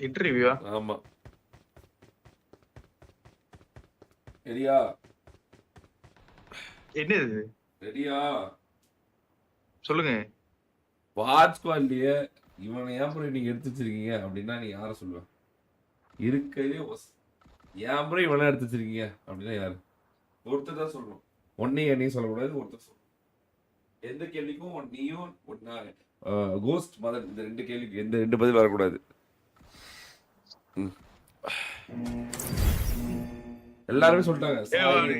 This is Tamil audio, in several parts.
இன்டர்வியூவா? ஆமா. ரெடியா? என்னது? ரெடியா? சொல்லுங்க. வாட்ச் ஸ்குவாட்லயே இவனை ஏன் ப்ரோ நீங்க எடுத்து வச்சிருக்கீங்க அப்படின்னா நீ யாரை சொல்லுவ? இருக்கவே ஏன் ப்ரோ இவனை எடுத்து வச்சிருக்கீங்க அப்படின்னா யாரு? ஒருத்தர் தான் சொல்லணும். ஒன்னையும் என்னையும் சொல்லக்கூடாது, ஒருத்தர் சொல்லணும். எந்த கேள்விக்கும் நீயும் கோஸ்ட் மதன் இந்த ரெண்டு கேள்விக்கு எந்த ரெண்டு பதில் வரக்கூடாது. எல்லாருமே சொல்லிட்டாங்க.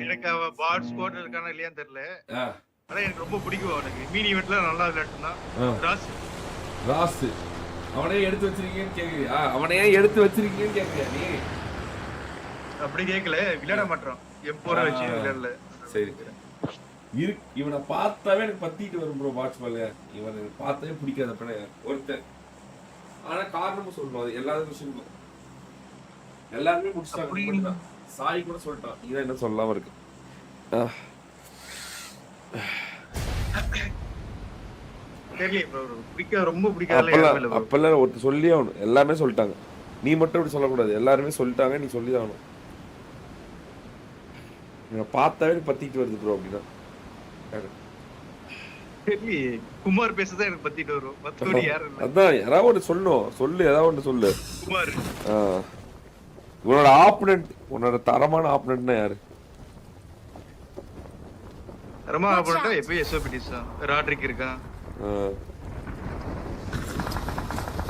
எனக்கு அவன் பாட் ஸ்குவாட் இருக்கானா இல்லையான்னு தெரியல. ஆனா எனக்கு ரொம்ப பிடிக்கும் அவனுக்கு. மீனி இவெண்ட்ல நல்லா விளையாட்டுனா ராஸ். அவனே எடுத்து வச்சிருக்கீங்கன்னு கேக்குறியா? அவனே எடுத்து வச்சிருக்கீங்கன்னு கேக்குறியா நீ? அப்படி கேட்கல, விளையாட மாட்டான். M4 வச்சு விளையாடல. சரி. இவனை பார்த்தாவே எனக்கு பத்திட்டு வரும் ப்ரோ வாட்ச்மேன்ல. இவனை பார்த்தாவே பிடிக்காத அப்ப ஒருத்தன். ஆனா காரணமும் சொல்லணும். அது எல்லாரும் சொல்லணும். எல்லாருமே முடிச்சிட்டாங்க. சாய் கூட சொல்லிட்டான். இதான் என்ன சொல்லாம இருக்கு. அப்பெல்லாம் ஒருத்தர் சொல்லி ஆகணும். எல்லாமே சொல்லிட்டாங்க. நீ மட்டும் இப்படி சொல்லக்கூடாது. எல்லாருமே சொல்லிட்டாங்க, நீ சொல்லி ஆகணும். பார்த்தாவே பத்திட்டு வருது ப்ரோ அப்படின்னா குமார் பேசதான் எனக்கு பத்திட்டு வரும். அதான் யாராவது ஒன்று சொல்லணும். சொல்லு, ஏதாவது ஒன்று சொல்லு. குமார் உன்னோட ஆப்பனன்ட், உன்னோட தரமான ஆப்பனன்ட்னா யாரு? தரமான ஆப்பனன்ட்டா எப்பயும் எஸ்ஓபிடிஸ் தான். ராட்ரிக் இருக்கான்.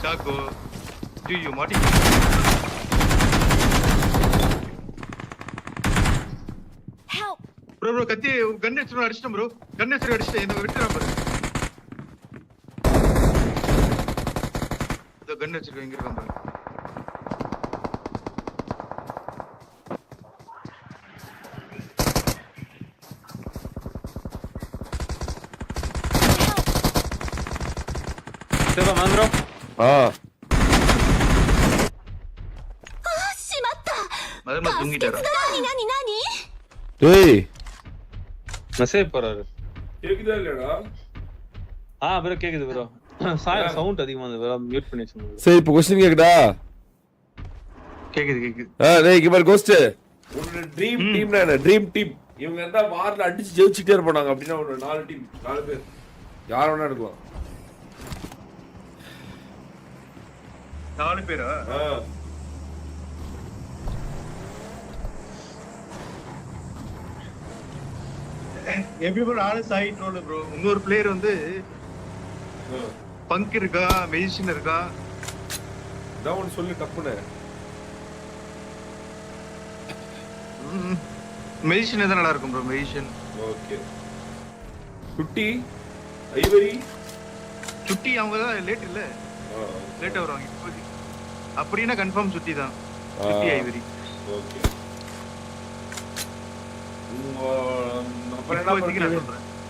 சாக்கோ டியூ மாட்டி ப்ரோ கத்தி கன் எடுத்து அடிச்சிட்டேன் ப்ரோ. கன் எடுத்து அடிச்சிட்டேன். என்ன விட்டுறான் பாரு. இந்த கன் எடுத்து எங்க இருக்கான் பாரு. சேவா மாந்திரோ. மதமா தூங்கிட்டாரா? டேய் மெசேஜ் போறாரு. கேக்குதா இல்லடா? ப்ரோ கேக்குது ப்ரோ. சவுண்ட் அதிகமா இருக்கு ப்ரோ. மியூட் பண்ணி வச்சுங்க. சரி இப்போ क्वेश्चन கேக்குதா? கேக்குது. டேய் கிவர் கோஸ்ட். உன்னோட ட்ரீம் டீம்னா என்ன? Dream team. இவங்க எந்த வார்ல அடிச்சு ஜெயிச்சிட்டே இருப்பாங்க அப்படினா ஒரு 4 டீம், 4 பேர். யார் வேணா எடுக்கலாம். 4 பேரா? எப்படி ப்ரோ? நானும் சாய் ட்ரோல் ப்ரோ. இன்னொரு பிளேயர் வந்து பங்க் இருக்கா, மெஜிஷியன் இருக்கா. டவுன் சொல்லு டப்புனே. மெஜிஷியன் எது நல்லா இருக்கும் ப்ரோ? மெஜிஷியன். ஓகே. சுட்டி, ஐவரி. சுட்டி அவங்க தான் லேட் இல்ல. லேட்டா வருவாங்க இப்போதைக்கு. அப்படினா கன்ஃபார்ம் சுட்டி தான். சுட்டி ஐவரி. ஓகே.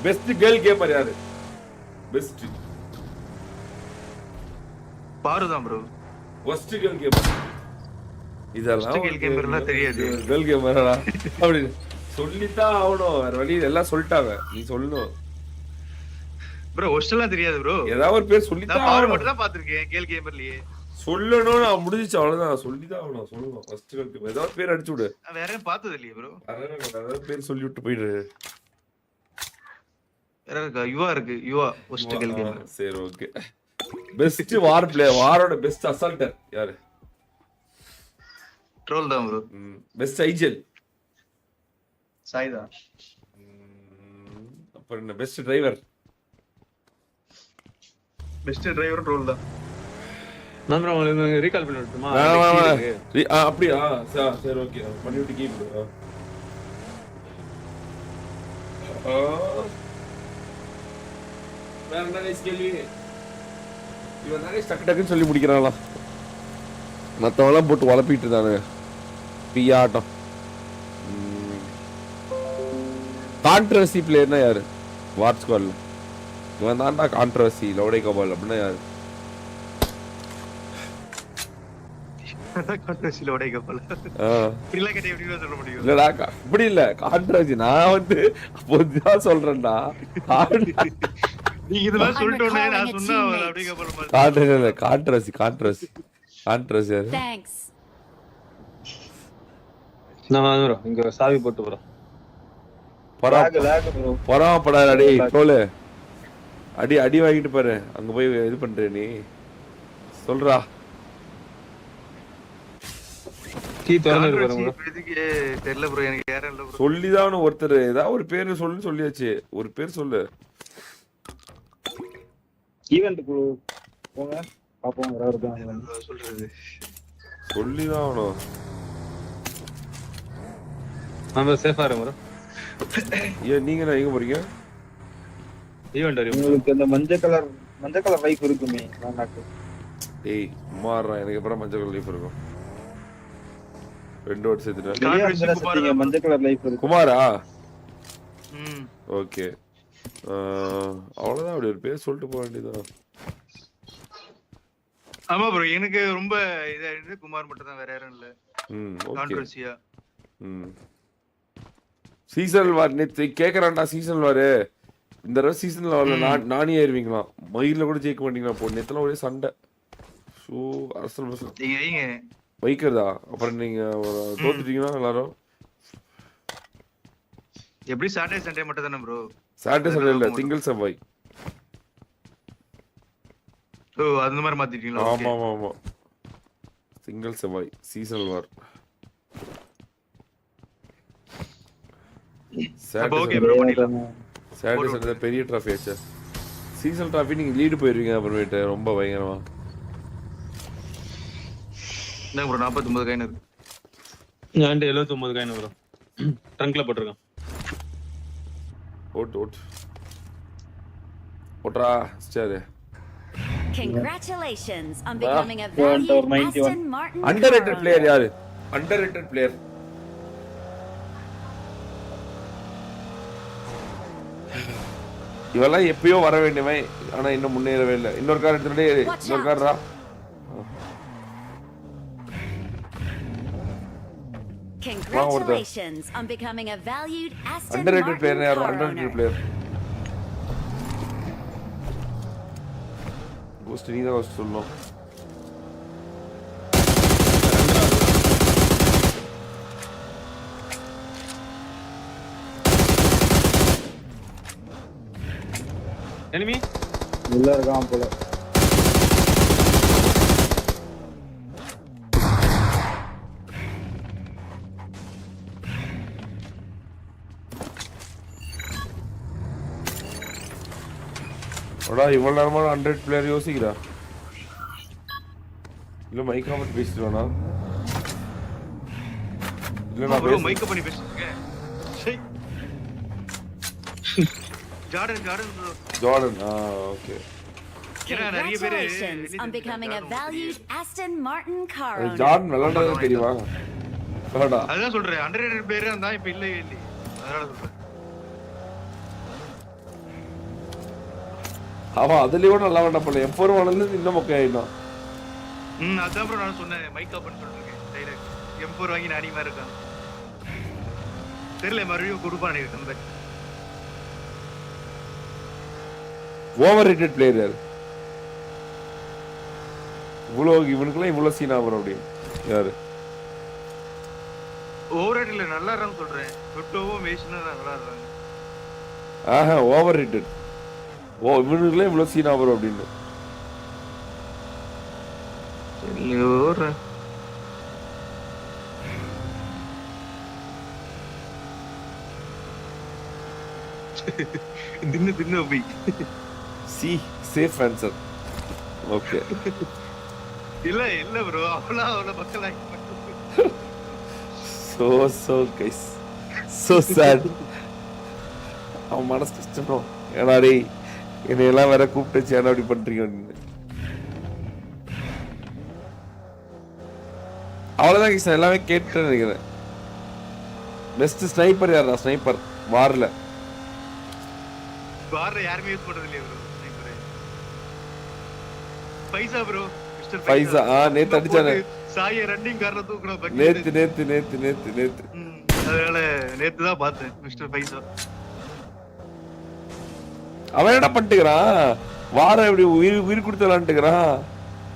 பெஸ்ட் கேர்ள் கேமர் யாரு? பெஸ்ட் பாரு தான் ப்ரோ. First girl gamer. இதெல்லாம் கேர்ள் கேமர்லாம் தெரியாது. கேர்ள் கேமரா அப்படி சொல்லித்தான் ஆகணும். வேற வழி எல்லாம் சொல்லிட்டாங்க. நீ சொல்லணும் ப்ரோ. ஹோஸ்டல்லாம் தெரியாது ப்ரோ. ஏதாவது ஒரு பேர் சொல்லித்தான். நான் பாரு மட்டும் தான் பாத்துர்க்கேன் கேர்ள் கேமர்லயே. சொல்லணும். நான் முடிஞ்சிச்சு அவ்வளவுதான். சொல்லிதான் ஆகணும். சொல்லணும். ஃபர்ஸ்ட் கேர்ள் கேமர் ஏதாவது பேர் அடிச்சு விடு. வேற யாரும் பார்த்தது இல்லையே ப்ரோ. ஏதாவது பேர் சொல்லி விட்டு போயிடு. வேற இருக்கா? யுவா இருக்கு. யுவா ஃபர்ஸ்ட் கேர்ள் கேமர். சரி ஓகே. பெஸ்ட் வார் பிளேயர், வாரோட பெஸ்ட் அசால்ட்டர் யாரு? ட்ரோல் தான் ப்ரோ. பெஸ்ட் ஐஜெல் சாய் தான். அப்புறம் என்ன best driver? Best driver troll தான். நான் ப்ரோ உங்களுக்கு ரீகால் பண்ணி விட்டுமா? அப்படியா? சரி ஓகே. பண்ணி விட்டு கீப் வேற என்ன கேள்வி? இவன் நிறைய டக்குன்னு சொல்லி முடிக்கிறாங்களா? மற்றவெல்லாம் போட்டு வளப்பிட்டு இருந்தானுங்க. பியா ஆட்டம். கான்ட்ரவர்சி பிளேயர்னா யாரு? வாட்ச் ஸ்குவாட்ல இவன் தான்டா கான்ட்ரவர்சி. லவுடே கபால் அப்படின்னா யாரு? இப்படி இல்ல கான்ட்ரவர்சி. நான் வந்து அப்போதான் சொல்றேன்டா. கான்ட்ரவர்சி. ஆண்ட்ரஸ் யாரு? Thanks. நான் ப்ரோ இங்க சாவி போட்டு ப்ரோ. பராமப்படாத அடி கோலு. அடி வாங்கிட்டு பாரு. அங்க போய் இது பண்ற நீ சொல்றா. கீ திறந்து பாருங்க ப்ரோ. இதுக்கு தெரியல ப்ரோ, எனக்கு யாரும் இல்ல ப்ரோ. சொல்லிதான் ஒருத்தர் ஏதாவது ஒரு பேரு சொல்லுன்னு சொல்லியாச்சு. ஒரு பேர் சொல்லு. ஈவென்ட் போங்க பாப்போம் யாராவது இருக்காங்க சொல்றது. சொல்லிதான் ஆகணும். நம்ம சேஃபா இருங்க ப்ரோ. ஏன் நீங்க என்ன எங்க போறீங்க? ஈவென்ட் வரையும் உங்களுக்கு அந்த மஞ்சள் கலர் பைக் இருக்குமே நானாக்கு. டேய் சும்மாறா, எனக்கு அப்புறம் மஞ்சள் கலர் லைஃப் இருக்கும். 2 வாட் சேர்த்துட்டேன். மஞ்சள் கலர் லைஃப் இருக்கு. குமாரா? ம் ஓகே. அவ்வளவுதான். அப்படி ஒரு பேர் சொல்லிட்டு போக வேண்டியதுதான். ஆமா ப்ரோ, எனக்கு ரொம்ப இதா இருந்து குமார் மட்டும் தான், வேற யாரும் இல்ல. ஓகே. கான்ட்ரோவர்சியா. சீசன் வார் நேத்து கேக்குறான்டா. சீசன் வார் இந்த தடவை சீசன்ல வரல. நானே ஏறுவீங்களா? மயில கூட ஜெயிக்க மாட்டீங்களா? போ நேத்துல ஒரே சண்டை. ஷோ அரசல் பஸ் நீங்க வைக்கிறதா? அப்புறம் நீங்க தோத்துட்டீங்கன்னா எல்லாரும் எப்படி சாட்டர்டே சண்டே மட்டும் தானே ப்ரோ? சாட்டர்டே சண்டே இல்ல, திங்கள் செவ்வாய். ஓ அந்த மாதிரி மாத்திட்டீங்களா? ஆமா ஆமா ஆமா, திங்கள் செவ்வாய் சீசன் வார். ஓகே ப்ரோ, பண்ணிடலாம். சாட்டர்டே சண்டே பெரிய டிராஃபி ஆச்சு. சீசன் டிராஃபி நீங்க லீடு போயிருவீங்க அப்புறமேட்டு ரொம்ப பயங்கரமா. என்ன ப்ரோ 49 காயின் இருக்கு. நான் 79 காயின் ப்ரோ. ட்ரங்க்ல போட்டுருக்கேன். ஓட்ரா star. Congratulations on becoming a valued Aston Martin. Underrated player யாரு? Underrated player. இவெல்லாம் எப்பயோ வர வேண்டியவன், ஆனா இன்னும் முன்னேறவே இல்லை. இன்னொரு கார் எடுத்துட்டே. இன்னொரு கார்ரா. Congratulations on becoming a valued Aston Martin. Underrated player யாரு? Underrated player. கோஸ்ட் நீ தான் கோஸ்ட் சொல்லணும். எனிமி உள்ள இருக்கான் போல. அடா இவ்வளவு நேரமா 100 பிளேயர் யோசிக்கிறா. இல்ல மைக் ஆஃப் பேசிட்டு வேணா. இல்ல நான் ப்ரோ மைக் பண்ணி பேசிட்டேன். சை Jordan bro. Jordan okay. Congratulations on becoming a valued Aston Martin car owner. Jordan விளையாடுறது தெரியுமா? சொல்லடா. அதான் சொல்றேன், அண்டர்ரேட்டட் பிளேயர் தான் இப்ப இல்ல. அதனால சொல்றேன். அவன் அதுலயே நல்லா வேண்டாம் போல. M4 வானல இன்னும் மொக்க ஆயிடும். அதான் ப்ரோ நான் சொன்னேன் மைக் ஆஃப் பண்ணி சொல்லிருக்கேன். டைரக்ட் M4 வாங்கி நானி மாதிரி இருக்கான். தெரியல மறுபடியும் கொடுப்பானே கம்பேக். ஓவர் ரேட்டட் பிளேயர் யாரு? இவனுக்குலாம் இவ்வளவு சீனா வரும் அப்படி யாரு? ஓவர் ரேட்டட் இல்ல, நல்லா இருக்கான்னு சொல்றேன். டொட்டோவும் மேஷனும் நல்லா இருக்காங்க. Over rated. இவனுக்குலாம் இவ்வளவு சீனா வரும் அப்படின்னு. தின்னு போய் சி சேஃப் ஆன்சர். ஓகே. இல்ல ப்ரோ, அவ்வளவு மக்கள் so guys, so sad. அவன் மனசு கஷ்டம். ஏன்னா டேய் என்னையெல்லாம் வேற கூப்பிட்டு சேன அப்படி பண்றீங்க அப்படின்னு. அவ்வளவுதான் கிருஷ்ணன், எல்லாமே கேட்டு நினைக்கிறேன். பெஸ்ட் ஸ்னைப்பர் யாரா? ஸ்னைப்பர் வார்ல யாருமே யூஸ் பண்றது இல்லையா ப்ரோ? பைசா ப்ரோ, மிஸ்டர் பைசா. நேத்து அடிச்சானே சாய ரன்னிங் கார்ல தூக்குறோம். நேத்து அதனால நேத்து தான் பார்த்தேன் மிஸ்டர் பைசா. அவன் என்ன பண்ணிட்டுக்கிறான்? வார எப்படி உயிர் கொடுத்து விளாண்டுக்கிறான்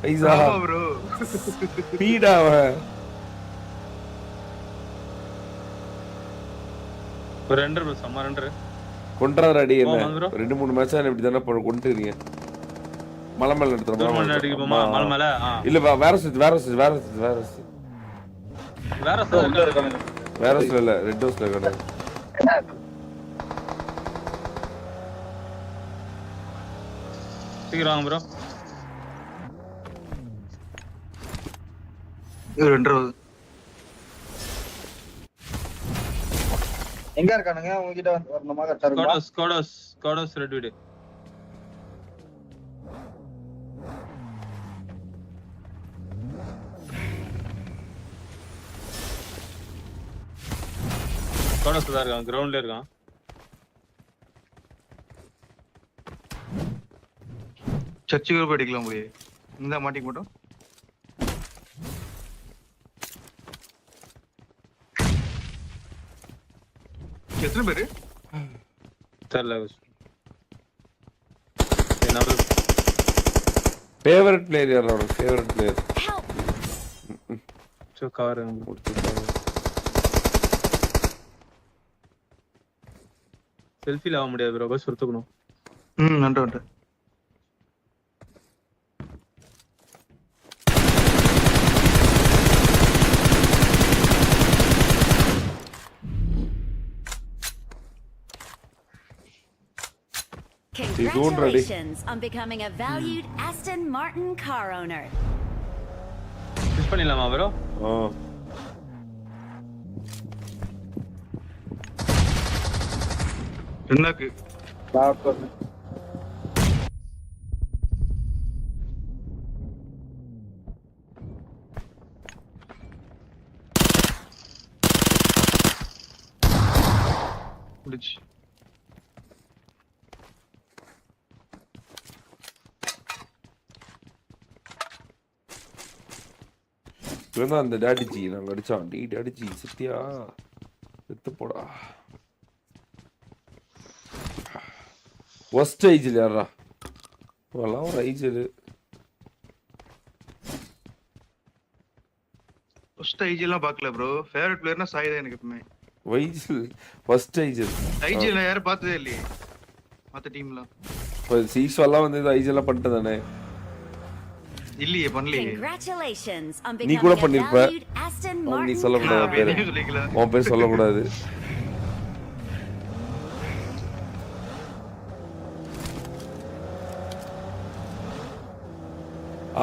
பைசா ப்ரோ. ஸ்பீடா அவன். ஒரு 2 ப்ரோ சம்ம 2 கொன்றாரடி என்ன ஆமா bro. 2-3 மேட்சா இப்படி தானே கொண்டுறீங்க. மலை மேல எடுத்துறோம். டோர்னமெண்ட் அடிக்க போமா மலை மேல. இல்ல வேற சுத்து. வேற உள்ள இருக்கானுங்க. வேற சுத்து இல்ல ரெட் ஹவுஸ்ல கடை. சீக்கிரம் வாங்க ப்ரோ. இது 2 எங்க இருக்கானுங்க? உங்ககிட்ட வரணுமா? கரெக்டா இருக்குமா? ஸ்காடோஸ் ரெட் வீடு. ஸ்காடோஸ் தான் இருக்கான், கிரவுண்ட்ல இருக்கான். சர்ச்சுக்கு போய் அடிக்கலாம் போய். இந்த மாட்டிக்க மாட்டோம். எத்தனை பேரு? தெரியல. என்னோட ஃபேவரட் பிளேயர் யாரோட ஃபேவரட் பிளேயர்? Help! கவர் செல்ஃபில ஆக முடியாது ப்ரோ, பஸ் சுத்தணும். நன்றி. Congratulations on becoming a valued Aston Martin car owner. Push பண்ணிடலாமா ப்ரோ? என்னக்கு லாக் பண்ணு. முடிச்சு. இவன் தான் அந்த டேடிஜி நாங்க அடிச்சோம். டேடிஜி சத்தியா செத்து போடா. ஒஸ்ட் ஐஜில் யாரா இதெல்லாம் ஒரு ஐஜில். ஃபர்ஸ்ட் ஐஜிலாம் பார்க்கல ப்ரோ. ஃபேவரட் பிளேயர்னா சாய் தான் எனக்கு எப்பவுமே. வைஜில் ஃபர்ஸ்ட் ஐஜில். ஐஜில யாரும் பார்த்ததே இல்லையே மற்ற டீம்லாம். இப்போ சீஸ்வெல்லாம் வந்து இது ஐஜிலாம் பண்ணிட்டு தானே இல்லையே பண்ணலையே. Congratulations on நீ கூட becoming a பண்ணிருப்ப. valued Aston நீ Martin சொல்லக்கூடாது car நான் பேரு. பேரையும் சொல்லிக்கல. உன் பேர் சொல்லக்கூடாது.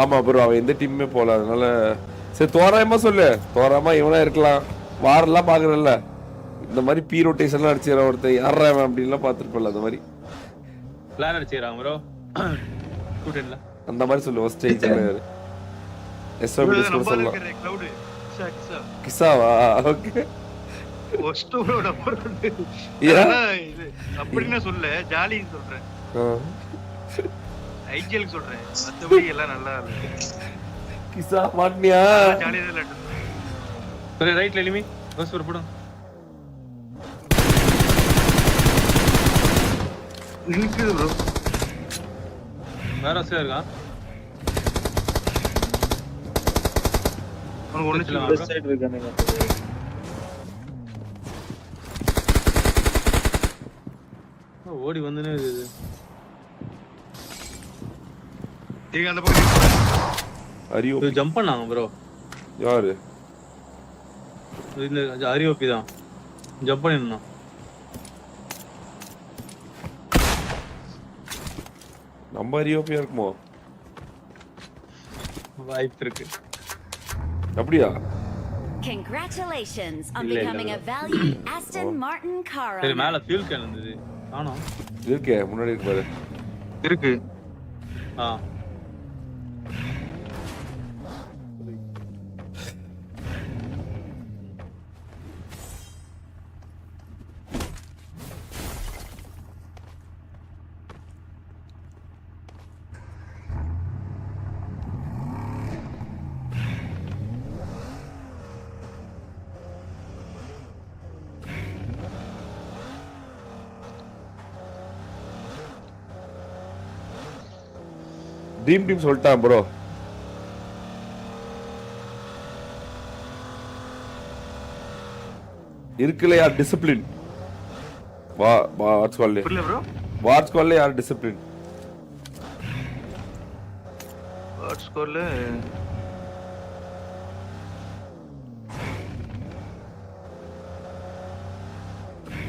ஆமா ப்ரோ அவன் எந்த டீமுமே போல. அதனால சரி தோராயமா சொல்லு. தோராயமா இவனா இருக்கலாம். வாரெல்லாம் பாக்குறல்ல இந்த மாதிரி பி ரொட்டேஷன்லாம் அடிச்சிடற ஒருத்தன் யாரா அவன் அப்படின்லாம் பார்த்துருப்பல. அந்த மாதிரி பிளான் அடிச்சிடறாங்க ப்ரோ. ஸ்டூடெண்ட்ல அந்த மாதிரி சொல்லு. ஃபர்ஸ்ட் ஸ்டேஜ்ல யாரு? எஸ்ஓபி நம்ம சொல்லலாம். இருக்கிற கிளவுட் கிசா கிசாவா? ஓகே. ஒஸ்டோட நம்பர் வந்து ஏன்? இது அப்படினா சொல்ல ஜாலின்னு சொல்றேன். ஐஜிஎல் சொல்றேன். மத்தபடி எல்லாம் நல்லா இருக்கு. கிசா மாட்னியா? ஜாலியா தான் இருக்கு. சரி ரைட்ல எலிமி பஸ் வர போடு. நிக்குது ப்ரோ. வேற சேர் இருக்கா? உனக்கு ஒண்ணு சொல்ல லெஃப்ட் சைடு இருக்கானுங்க. ஓடி வந்துனே இது. நீங்க அந்த பக்கம் அரியோ இது ஜம்ப் பண்ணாங்க ப்ரோ. யாரு? இந்த அரியோபி தான் ஜம்ப் பண்ணிருந்தான். நம்ம அரியோபியா இருக்குமோ? வாய்ப்பு இருக்கு. அப்படியா? Congratulations on இல்ல, becoming இல்ல. a valued Aston Martin car சரி owner. மேல ஃபியூல் கேன் இருந்தது. ஆனா இருக்கே முன்னாடி இருக்கு பாரு. இருக்கு. ஆ ட்ரீம் டீம் சொல்லிட்டான் ப்ரோ. இருக்குல்ல யார் டிசிப்ளின் வாட் ஸ்குவாட்ல புரியல ப்ரோ. வாட் ஸ்குவாட்ல யார் டிசிப்ளின் வாட் ஸ்கோர்ல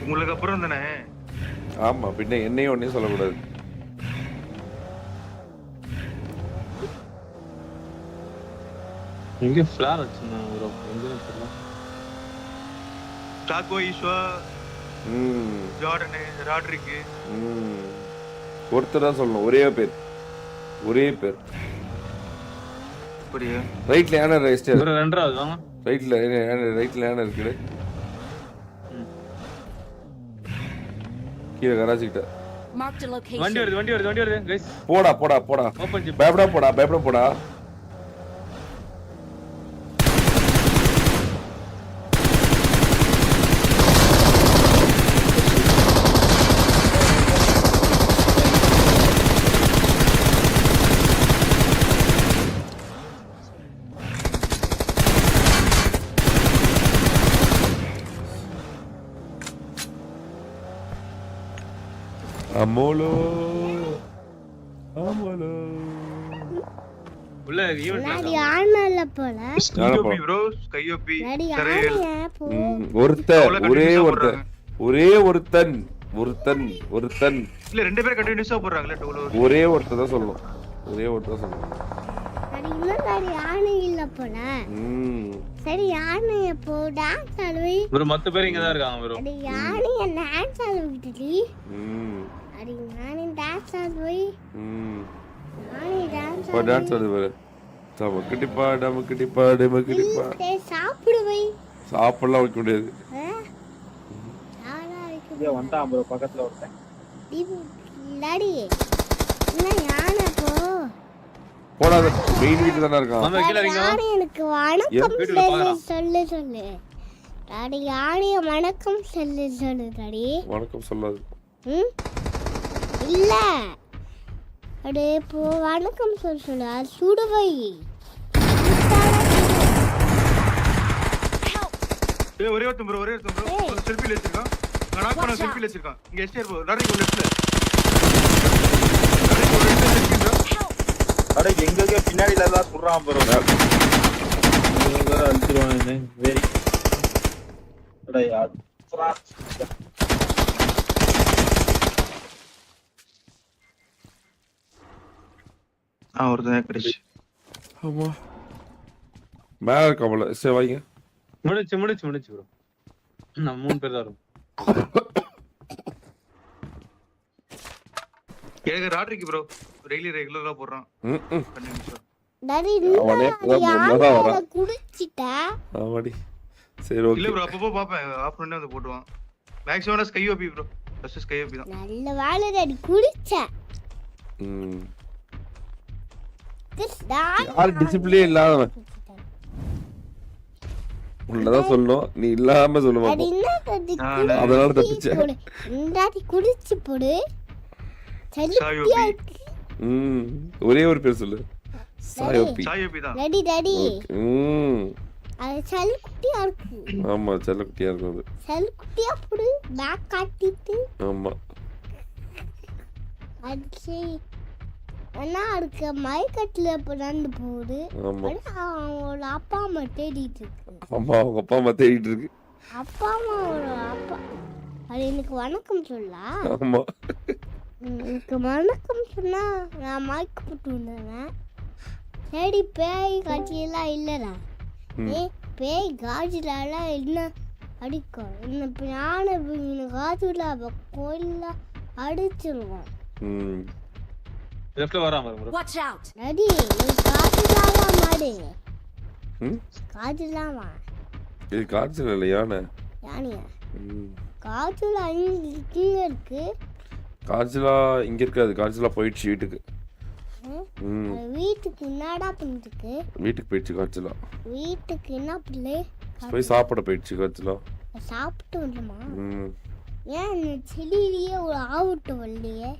உங்களுக்கு அப்புறம் தானே. ஆமா பின்ன என்னையும் ஒன்னையும் சொல்லக்கூடாது. எங்க ஃபிளார் வச்சிருந்தாங்க ப்ரோ, எங்க தெரியல. டாக்கோ ஈஸ்வா, ஜார்டன், ராட்ரிக். ஒருத்தர் தான் சொல்லணும், ஒரே பேர். புரியா? ரைட்ல யானை ரெஜிஸ்டர். ப்ரோ ரெண்டாவது வாங்க. ரைட்ல யானை இருக்குது. கீழே கராச்சி கிட்ட. Marked a location. வண்டி வருது गाइस. போடா ஓபன் ஜிப். பயப்பட போடா. அமோலோ உள்ள ஈவென்ட் நாடி ஆனல போல ஸ்கையோபி ப்ரோ, ஸ்கையோபி. நாடி சரேல். ஆனல போ ஒரே ஒருத்தன். இல்ல ரெண்டு பேரும் கண்டினியூஸா போறாங்கல டோலோ. ஒரே ஒருத்தர் தான் சொல்லணும். நாடி இன்னும் நாடி ஆனே இல்ல போல. சரி யானைய போடா சல்வி. ப்ரோ மத்த பேர் இங்க தான் இருக்காங்க ப்ரோ. அடி யானைய டான்ஸ் ஆட விட்டுடி. அடி யானை டான்ஸ் ஆடுவை. யானை டான்ஸ் ஆடுது பாரு. டமக்கிட்டிப்பா. டேய் சாப்பிடுவை. சாப்பிடலாம் வைக்க முடியாது. யாரா இருக்கு? இங்க வந்தான் ப்ரோ, பக்கத்துல ஒருத்தன். டாடி என்ன யானை போ. போடாத மெயின் வீட்டு தானே இருக்கான். மாமா கீழ இறங்க. யானை எனக்கு வணக்கம் சொல்லு. டாடி யானைய வணக்கம் சொல்லு டாடி. வணக்கம் சொல்லாது. இல்ல அடே போ வணக்கம் சொல்லு. அது சுடுவை. ஏய் ஒரே ஒருத்தன் ப்ரோ. செல்ஃபில வச்சிருக்கான். நான் பண்ண செல்ஃபில வச்சிருக்கான். இங்க எஸ்டேர் ப்ரோ. லாரிக்கு லெஃப்ட்ல. அட எங்கங்க பின்னாடில தான் சுடுறான் ப்ரோ. இவங்க வேற அடிச்சிருவாங்க. வெரி அட யார் ஒருத்தன் கடிச்சு. ஆமா மேல இருக்காமல. சரி வாங்க. முடிச்சு ப்ரோ. நான் 3 பேர் தான் வரோம். எனக்கு ராட்ரிக் ப்ரோ ரெகுலரா போடுறான். கண்டினியூஸா. டாடி அவனே யானை குடிச்சிட்டா. ஆமாடி. சரி ஓகே. இல்ல ப்ரோ அப்பப்போ பாப்பேன். ஆஃப்டர்நூன் வந்து போடுவான். மேக்ஸிமம் ஸ்கையோபி ப்ரோ. ஃபர்ஸ்ட் ஸ்கையோபி தான். நல்ல வேலை டாடி குடிச்ச. யார் டிசிப்ளின் இல்லாத உன்னதான் சொல்லணும். நீ இல்லாம சொல்லுவா. அதனால தப்பிச்சேன். டாடி குடிச்சு போடு. சாயோபி. ஒரே ஒரு பேர் சொல்லு. சாயோபி தான். டாடி அது செல் குட்டியா இருக்கு. ஆமா செல்ல குட்டியா இருக்கும். அது செல் குட்டியா போடு. பேக் காட்டிட்டு. ஆமா அது என்ன இருக்கு மைக்கட்ல போடாந்து போடு. அவங்களோட அப்பா அம்மா தேடிட்டு இருக்கு. ஆமா அவங்க அப்பா அம்மா தேடிட்டு இருக்கு. அப்பா அம்மாவோட அப்பா அது எனக்கு வணக்கம் சொல்லா. ஆமா எனக்கு வணக்கம் சொன்னா நான் மைக் போட்டு வந்தேன். சரி பேய் காட்சியெல்லாம் இல்லடா. பேய் காட்சிலாம் என்ன அடிக்கும். என்ன யானை காட்சியில கோயில அடிச்சிருவோம். லெஃப்ட்ல வராம ப்ரோ. Watch out. டாடி காட்சிலாமா மாடு. காட்சிலாமா. இது காட்சில இல்ல யானை. யானையா? காட்சில இங்க இருக்கு. காட்சிலா இங்க இருக்காது. காட்சிலா போயிடுச்சு வீட்டுக்கு. வீட்டுக்கு என்னடா பண்ணிருக்கு? வீட்டுக்கு போயிடுச்சு காட்சிலா. வீட்டுக்கு என்ன பிள்ளை? போய் சாப்பிட போயிடுச்சு காட்சிலா. சாப்பிட்டு வரணுமா? ஏன் செடியிலேயே ஒரு ஆவுட்டு வரலையே?